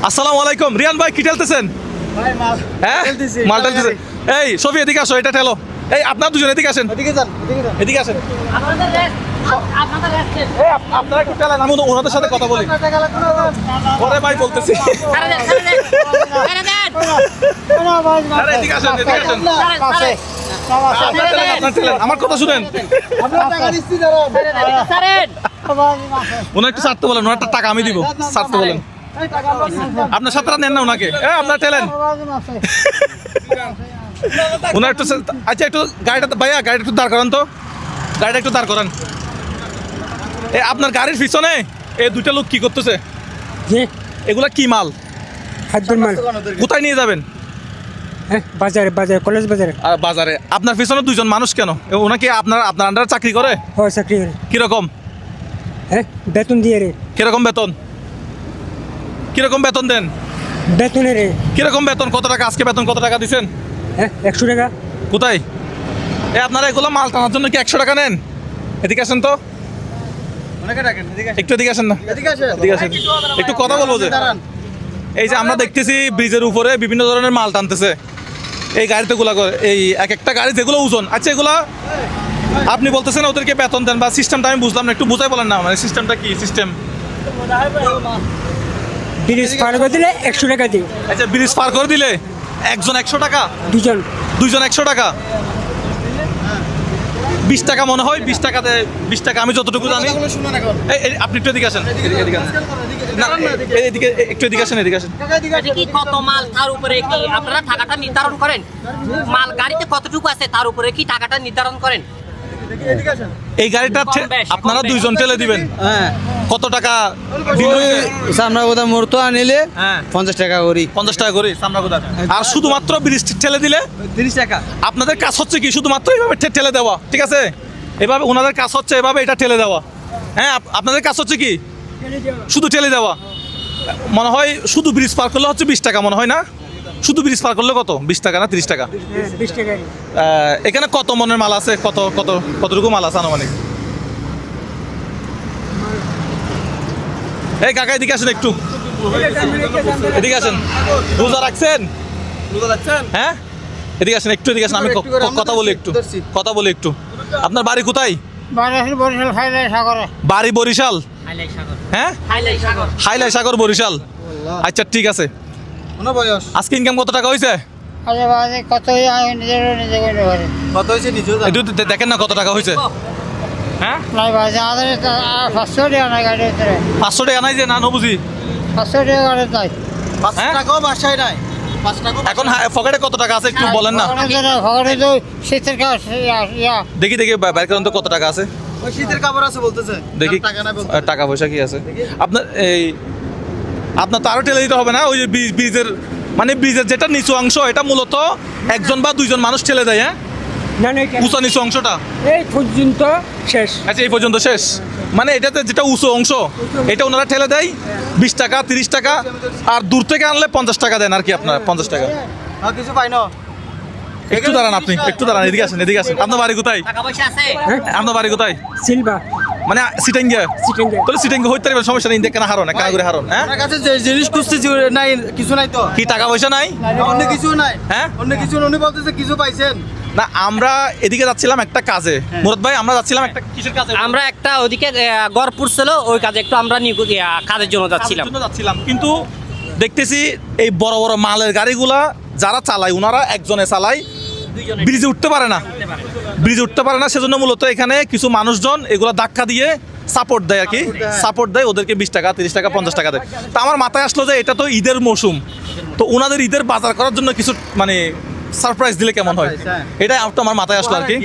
আসসালামু আলাইকুম রিয়ান ভাই কি ঠেলতেছেন ভাই মাল হ্যাঁ ঠেলতেছি মাল ঠেলতেছেন এই সফি এদিকে আসো এটা ঠেলো এই আপনারা দুজন এদিকে আসেন এদিকে আসেন এই আপনারা একটু ঠেলেন আমি ওনাদের সাথে কথা বলি পরে ভাই বলতেছি আরে এদিকে আসেন আপনারা ঠেলেন আমার কথা শুনেন ওনার একটু ছাড়তে বলেন ওনারটা টাকা আমি দিব ছাড়তে বলেন আপনার সাথে নেন না ওনাকে আপনার ঠেলেন ওনার একটু আচ্ছা একটু গাড়িটা ভাইয়া গাড়িটা একটু দাঁড় করান তো গাড়িটা একটু দাঁড় করান আপনার গাড়ির পিছনে এই দুইটা লোক কি করতেছে এগুলা কি মাল খাদ্যের মাল কোথায় নিয়ে যাবেন বাজারে বাজারে কলেজ বাজারে বাজারে আপনার পিছনে দুইজন মানুষ কেন ওনাকে আপনার আন্ডারে চাকরি করে হয় চাকরি করে কিরকম বেতন দিয়ে রে কিরকম বেতন কিরকম বেতন দেন বেতনে রে কিরকম বেতন কত টাকা আজকে বেতন কত টাকা দিচ্ছেন 100 টাকা কোথায় আপনারা এগুলো মাল টানার জন্য কি 100 টাকা নেন এদিকে আসেন তো একটু এদিকে আসেন না এদিকে আসেন একটু কথা বলবো যে এই যে আমরা দেখতেছি ব্রিজের উপরে বিভিন্ন ধরনের মাল টানতেছে এই গাড়িতে গুলা করে এই এক একটা গাড়ি যেগুলো ওজন আচ্ছা এগুলা আপনি বলতেছেন ওদেরকে বেতন দেন বা সিস্টেমটা আমি বুঝলাম না একটু বুঝাই বলেন না মানে সিস্টেমটা কি সিস্টেম ব্রিজ পার করে দিলে 100 টাকা দিই আচ্ছা ব্রিজ পার করে দিলে একজন 100 টাকা দুইজন 100 টাকা 20 টাকা মনে হয় 20 টাকাতে 20 টাকা আমি যতটুকু জানি আপনি একটু এদিকে আসেন এদিকে একটু এদিকে আসেন এদিকে আসেন কত মাল তার উপরে কি আপনারা টাকাটা নির্ধারণ করেন মাল গাড়িতে কতটুকু আছে তার উপরে কি টাকাটা নির্ধারণ করেন এই গাড়িটা আপনারা দুইজন ঠেলে দিবেন কত টাকা সামরাগোদা মোড়তো আনিলে 50 টাকা করি 50 টাকা করে সামরাগোদা আর শুধুমাত্র ব্রিজ ঠেলে দিলে 30 টাকা আপনাদের কাজ হচ্ছে কি শুধুমাত্র এইভাবে ঠেলে দেওয়া ঠিক আছে এভাবে ওনাদের কাজ হচ্ছে এভাবে এটা ঠেলে দেওয়া আপনাদের কাজ হচ্ছে কি শুধু ঠেলে দেওয়া মনে হয় শুধু ব্রিজ পার করলে হচ্ছে 20 টাকা মনে হয় না শুধু ব্রিজ পার করলে কত 20 টাকা না 30 টাকা 20 টাকা এখানে কত মনের মাল আছে কতটুকু মাল আছে আনুমানিক এই কাকা এদিকে আসেন একটু এদিকে আসেন রোজা রাখছেন হ্যাঁ এদিকে আসেন একটু এদিকে আসেন আমি কথা বলি একটু আপনার বাড়ি কোথায় বাড়ি বরিশাল হ্যাঁ হাইলাই সাগর বরিশাল আচ্ছা ঠিক আছে আজকে ইনকাম কত টাকা হয়েছে দেখেন না কত টাকা হয়েছে হ্যাঁ 500 টাকা নাই গাড়ির ভিতরে 500 টাকা নাই যে না বুঝি 500 টাকা গাড়ি নাই 5 টাকাও বাসায় নাই 5 টাকা এখন পকেটে কত টাকা আছে একটু বলেন না পকেটে তো শীতের কাজ দেখি বাইর করেন তো কত টাকা আছে ওই শীতের কাপড় আছে বলতেছে দেখি টাকা পয়সা কি আছে আপনার তো আরো ঠেলে দিতে হবে না ওই ব্রিজের মানে ব্রিজের যেটা নিচু অংশ এটা মূলত একজন বা দুইজন মানুষ ঠেলে দেয় উঁচু নিচু অংশটা এই পর্যন্ত শেষ আচ্ছা এই পর্যন্ত শেষ মানে এটাতে যেটা উঁচু অংশ এটা ওনারা ঠেলে দেয় 20 টাকা 30 টাকা আর দূর থেকে আনলে 50 টাকা দেন আর কি আপনার 50 টাকা কিছু পাই না একটু দাঁড়ান আপনি একটু দাঁড়ান এদিকে আসেন আপনার বাড়ি কোথায় টাকা পয়সা আছে আপনার বাড়ি কোথায় সিলভা মানে সিটিংগে তাহলে সিটিংগে হইতে পারবে সমস্যা নেই দেখেন হারন কানা করে হারন আমার কাছে যে জিনিস খুঁজতেছি নাই কিছু নাই তো কি টাকা পয়সা নাই অন্য কিছু নাই অন্য কিছু উনি বলতেছে কিছু পাইছেন না আমরা এদিকে যাচ্ছিলাম একটা কাজে মুরাদ ভাই আমরা যাচ্ছিলাম একটা কিসের কাজে আমরা একটা ওদিকে গড়পুর ছিল ওই কাজে একটু আমরা কাজের জন্য যাচ্ছিলাম কিন্তু দেখতেছি এই বড় বড় মালের গাড়িগুলা যারা চালায় ওনারা একজনে চালায় ব্রিজে উঠতে পারে না সেজন্য মূলত এখানে কিছু মানুষজন এগুলা ধাক্কা দিয়ে সাপোর্ট দেয় আর কি সাপোর্ট দেয় ওদেরকে 20 টাকা 30 টাকা 50 টাকা দেয় তা আমার মাথায় আসলো যে এটা তো ঈদের মৌসুম তো ওনাদের ঈদের বাজার করার জন্য কিছু মানে সারপ্রাইজ দিলে কেমন হয় এটা আমার মাথায় আসলো আর কি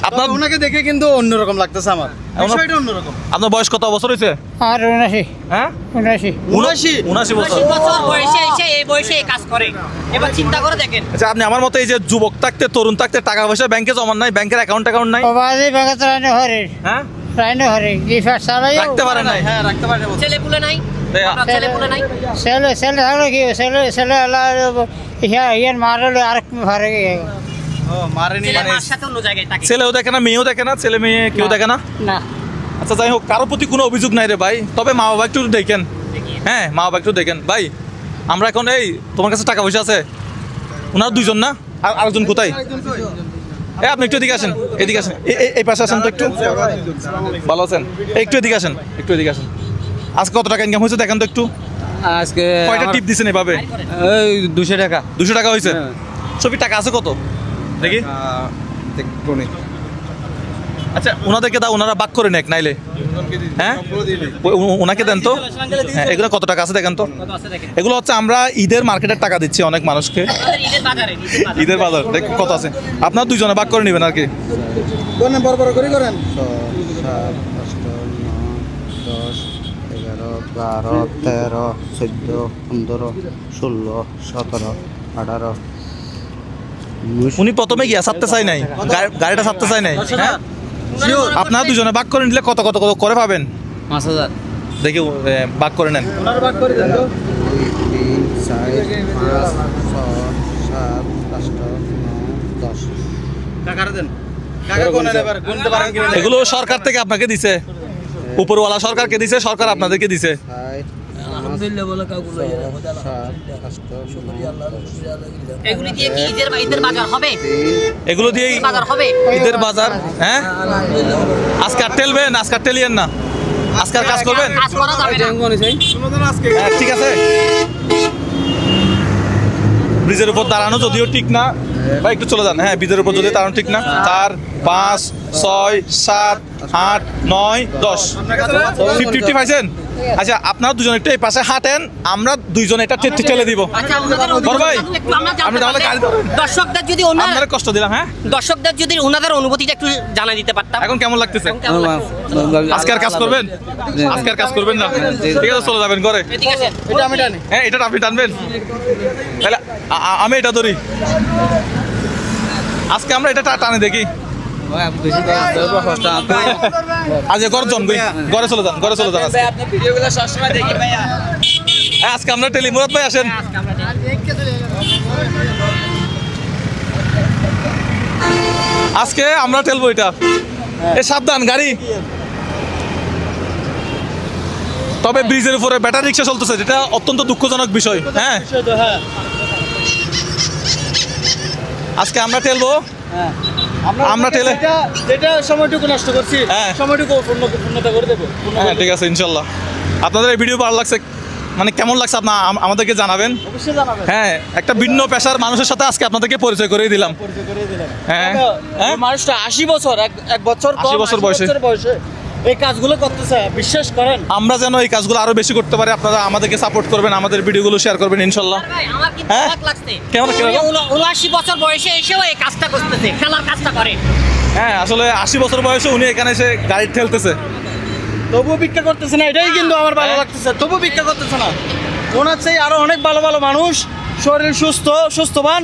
আপনার ওনাকে দেখে কিন্তু অন্যরকম লাগতেছে আমার বিষয়টা অন্যরকম আপনার বয়স কত বছর হয়েছে আর 79 হ্যাঁ 79 বছর বয়সে এসে এই বয়সে কাজ করে এবার চিন্তা করে দেখেন আচ্ছা আপনি আমার মতো এই যে যুবক থাকতে তরুণ থাকতে টাকা পয়সা ব্যাংকে জমা নাই ব্যাংকের অ্যাকাউন্ট নাই বাবাজি ব্যাংকে তো রাইনো হরে হ্যাঁ রাইনো হরে গিফট চালাই রাখতে পারে নাই হ্যাঁ রাখতে পারে ছেলে পুলে নাই ছেলে হলো কি ছেলে আল্লাহ ইয়ার মারলো আরেক ভারে ছেলেও দেখে না মেয়েও দেখে না ছেলে মেয়ে কেউ দেখে না না আচ্ছা যাই হোক কারোর প্রতি কোনো অভিযোগ নাই রে ভাই তবে মা বাবা একটু দেখেন হ্যাঁ মা বাবা একটু দেখেন ভাই। আমরা এখন এই তোমার কাছে টাকা পয়সা আছে? ওনারা দুইজন না, আর আরেকজন কোথায়? এই আপনি একটু এদিকে আসেন, এদিকে আসেন, এই পাশে আসেন তো একটু। ভালো আছেন? একটু এদিকে আসেন, একটু এদিকে আসেন। আজকে কত টাকা ইনকাম হয়েছে দেখেন তো একটু। আজকে কয়টা টিপ দিছেন এভাবে? এই 200 টাকা। 200 টাকা হয়েছে। সবই টাকা আছে কত দেখি। আচ্ছা ওনাদেরকে দাও, ওনারা বাক করে নেক নাইলে। হ্যাঁ ওনাকে দেন তো। হ্যাঁ এগুলো কত টাকা আছে দেখেন তো। এগুলো হচ্ছে আমরা ঈদের মার্কেটের টাকা দিচ্ছি অনেক মানুষকে, ঈদের বাজার। দেখ কত আছে, আপনার দুইজনে বাক করে নেবেন আর কি। বড় বড় করে করেন। 7, 8, 9, 10, 11, 12, 13, 15, 16, 17, 18, 19। উনি প্রথমে গিয়া ছাড়তে চাই নাই, গাড়িটা ছাড়তে চাই নাই। হ্যাঁ আপনারা দুজনে বাক করে নিলে কত কত কত করে পাবেন? 5000 দেখি বাক করে নেন। 2, 3, 4, 5, 6, 7, 8, 9, 10। টাকাটা দেন। টাকা কোনে নেবার গুনতে পারেন কি? এগুলো সরকার থেকে আপনাকে দিছে, উপরওয়ালা সরকারকে দিছে, সরকার আপনাদেরকে দিছে। আলহামদুলিল্লাহ বলে কাকুল 7, 8, 9, এগুলি দিয়ে কি ঈদের বাজার হবে? এগুলো দিয়েই বাজার হবে? ঈদের বাজার। হ্যাঁ আজকে আর টেলবেন, আজকে আর টেলিয়েন না, আজকে আর কাজ করবেন। কাজ করা যাবে না। হ্যাঁ ঠিক আছে। ব্রিজের উপর দাঁড়ানো যদিও ঠিক না ভাই, একটু চলে যান। হ্যাঁ ব্রিজের উপর যদি দাঁড়ানো ঠিক না। 4, 5, 6, 7, 8, 9, 10 50 পাইছেন। আচ্ছা আপনারা দুজন একটু এই পাশে হাঁটেন, আমরা দুইজন এটা ঠেলে দিব। আচ্ছা ওনাদের বড় ভাই, একটু আমরা আপনি তাহলে গাড়ি ধরেন। দর্শকদের যদি আপনারা কষ্ট দিলাম। হ্যাঁ দর্শকদের যদি ওনাদের অনুভূতিটা একটু জানা দিতে পারতাম। এখন কেমন লাগতেছে? কেমন লাগছে? আজকে আর কাজ করবেন? আজকে আর কাজ করবেন না? ঠিক আছে চলে যাবেন ঘরে। ঠিক আছে এটা আমি টানি। হ্যাঁ এটা আপনি টানবেন, তাহলে আমি এটা ধরি। আজকে আমরা এটা টানে দেখি। আজ গরজন ঘরে চলে যান, ঘরে চলে যান। আপনি ভিডিওগুলো সবসময় দেখি ভাইয়া। হ্যাঁ আজকে আমরা টেলি মুরাদ ভাই আসেন। আজকে আমরা টেলবো এটা। এ সাবধান গাড়ি। তবে ব্রিজের উপরে ব্যাটারি রিক্সা চলতেছে, যেটা অত্যন্ত দুঃখজনক বিষয়। হ্যাঁ আজকে আমরা টেলবো, আমরা টেলে যেটা সময়টুকু নষ্ট করছি, হ্যাঁ। সময়টুকু পূর্ণতা করে দেবো। হ্যাঁ ঠিক আছে ইনশাল্লাহ। আপনাদের এই ভিডিও ভালো লাগছে, মানে কেমন লাগছে আপনার আমাদেরকে জানাবেন। অবশ্যই জানাবেন। হ্যাঁ একটা ভিন্ন পেশার মানুষের সাথে আজকে আপনাদেরকে পরিচয় করে দিলাম। হ্যাঁ হ্যাঁ মানুষটা 80 বছর, এক বছর 80 বছর বয়সে এই কাজগুলো করতেছে, বিশ্বাস করেন। আমরা যেন এই কাজগুলো আরো বেশি করতে পারি। আপনারা আমাদেরকে সাপোর্ট করবেন, আমাদের ভিডিওগুলো শেয়ার করবেন ইনশাল্লাহ। ভাই আমার কিন্তু হ্যাঁ? অবাক লাগছে। কেমন? 79 বছর বয়সে এসেও এই কাজটা করতেছে, খেলার কাজটা করে। হ্যাঁ আসলে 80 বছর বয়সে উনি এখানে এসে গাড়ি ঠেলতেছে। তবুও ভিক্ষা করতেছে না, এটাই কিন্তু আমার ভালো লাগতেছে। তবু ভিক্ষা করতেছে না। ওনার চেয়ে আরো অনেক ভালো ভালো মানুষ, শরীর সুস্থবান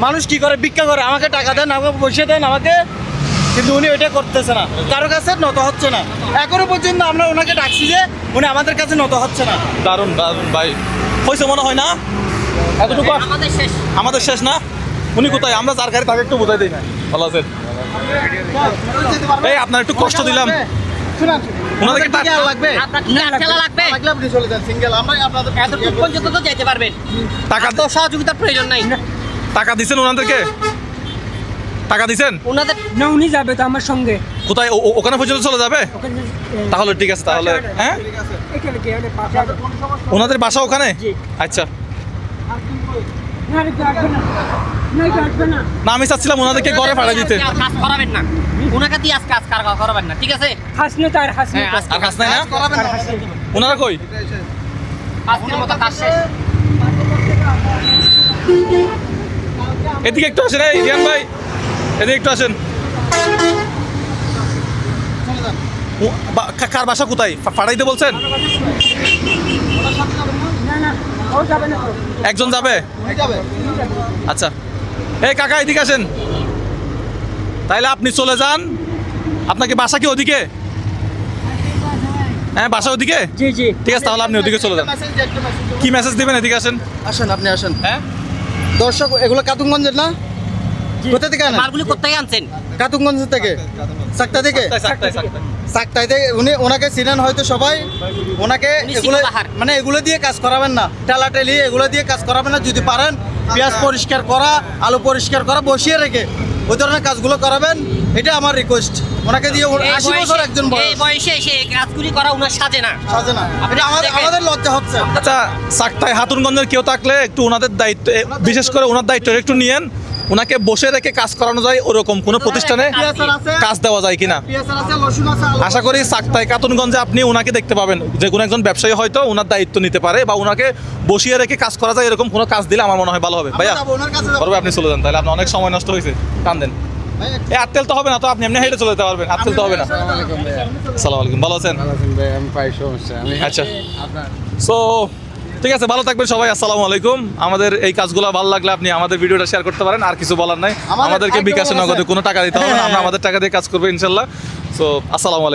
মানুষ কি করে? ভিক্ষা করে। আমাকে টাকা দেন, আমাকে পয়সা দেন আমাকে, কিন্তু উনি ওইটা করতেছে না, কারো কাছে নত হচ্ছে না। এখনো পর্যন্ত আমরা ওনাকে ডাকছি যে উনি আমাদের কাছে নত হচ্ছে না। দারুণ দারুণ ভাই, হয়েছে মনে হয় না? এতটুকু আমাদের শেষ। আমাদের শেষ না? উনি কোথায়? আমরা যার গাড়ি তাকে একটু বোঝাই দিই না। ভালো আছেন? এই আপনার একটু কষ্ট দিলাম। ওনাদেরকে টাকা লাগবে, আপনার কি খেলা লাগবে? লাগলে আপনি চলে যান সিঙ্গেল। আমরা আপনাদের এতটুকু পর্যন্ত তো যেতে পারবেন। টাকা তো সহযোগিতার প্রয়োজন নাই। টাকা দিছেন ওনাদেরকে? টাকা দিছেন? ওনাদের না উনি যাবে তো আমার সঙ্গে কোথায়? ওখানে পর্যন্ত চলে যাবে? ওখানে তাহলে ঠিক আছে। তাহলে হ্যাঁ এখানে কি হলে পাশা ওনাদের বাসা ওখানে? জি। আচ্ছা না রে আসবে না, না আসবে না। না আমি চাচ্ছিলাম ওনাদেরকে ঘরে পাঠিয়ে দিতে। আর কাজ করাবেন না, ওনাকে দিয়ে আজকে কাজ করাবেন না, ঠিক আছে? হাসনে তো আর হাসনে হ্যাঁ, তো। আর কাজ নাই না? করাবেন না। ওনারা কই? আজকের মতো কাজ শেষ। এদিকে একটু আসেন, এই রিয়ান ভাই এদিকে একটু আসেন। কার বাসা কোথায়? পাঠাইতে বলছেন? না না ও যাবে না তো। একজন যাবে? উনি যাবে। আচ্ছা এই কাকা এদিকে আসেন। তাইলে আপনি চলে যান। আপনাকে বাসা কি ওদিকে? হ্যাঁ বাসা ওদিকে? জি জি ঠিক আছে তাহলে আপনি ওদিকে চলে যান। কি মেসেজ দিবেন? এদিকে আসেন। আসেন, আপনি আসেন। হ্যাঁ দর্শক এগুলো কাতুনগঞ্জের না? কোথা থেকে আনেন? মালগুলি কোথায় আনছেন? কাতুনগঞ্জ থেকে, সাক্তা থেকে। সাকতাইতে ওনাকে চিনেন হয়তো সবাই, ওনাকে উনি এগুলো সিংহবাহার। মানে এগুলো দিয়ে কাজ করাবেন না, টেলাটেলি এগুলো দিয়ে কাজ করাবেন না। যদি পারেন পেঁয়াজ পরিষ্কার করা, আলু পরিষ্কার করা বসিয়ে রেখে ওই ধরনের কাজগুলো করাবেন, এটা আমার রিকোয়েস্ট। ওনাকে দিয়ে এই 80 বছর বয়সে- একজন এই বয়স, বয়সে এসে এই কাজগুলি করা উনার সাজে না। সাজে না, এটা দেখেন। আমাদের লজ্জা হচ্ছে। আচ্ছা সাকতাই হাতুনগঞ্জের কেউ থাকলে একটু ওনাদের দায়িত্ব বিশেষ করে ওনার দায়িত্ব একটু নিয়েন, ওনাকে বসে রেখে কাজ করানো যায় ওরকম কোনো প্রতিষ্ঠানে পেঁয়াজ আছে, কাজ দেওয়া যায় কিনা। পেঁয়াজ আছে, রসুন আছে, আলু আশা করি সাকতাই কাতুনগঞ্জে আপনি ওনাকে দেখতে পাবেন, যে কোনো একজন ব্যবসায়ী হয়তো ওনার দায়িত্ব নিতে পারে বা ওনাকে বসিয়ে রেখে কাজ করা যায় এরকম কোনো কাজ দিলে আমার মনে হয় ভালো হবে। ভাইয়া যাবো, ওনার কাছে যাবো। বড় ভাই, আপনি চলে যান, তাহলে আপনার অনেক সময় নষ্ট হয়েছে, টান দেন। ভাই, এই আত্তেল তো হবে না, তো আপনি এমনি হেঁটে চলে যেতে পারবেন, আত্তেল তো হবে না। আসসালামু আলাইকুম, ভালো আছেন? আচ্ছা, সো ঠিক আছে, ভালো থাকবেন সবাই, আসসালামু আলাইকুম। আমাদের এই কাজগুলো ভালো লাগলে আপনি আমাদের ভিডিওটা শেয়ার করতে পারেন, আর কিছু বলার নাই। আমাদেরকে বিকাশে নগদে কোনো টাকা দিতে হবে না, আমরা আমাদের টাকা দিয়ে কাজ করবো ইনশাল্লাহ। সো আসসালামু আলাইকুম।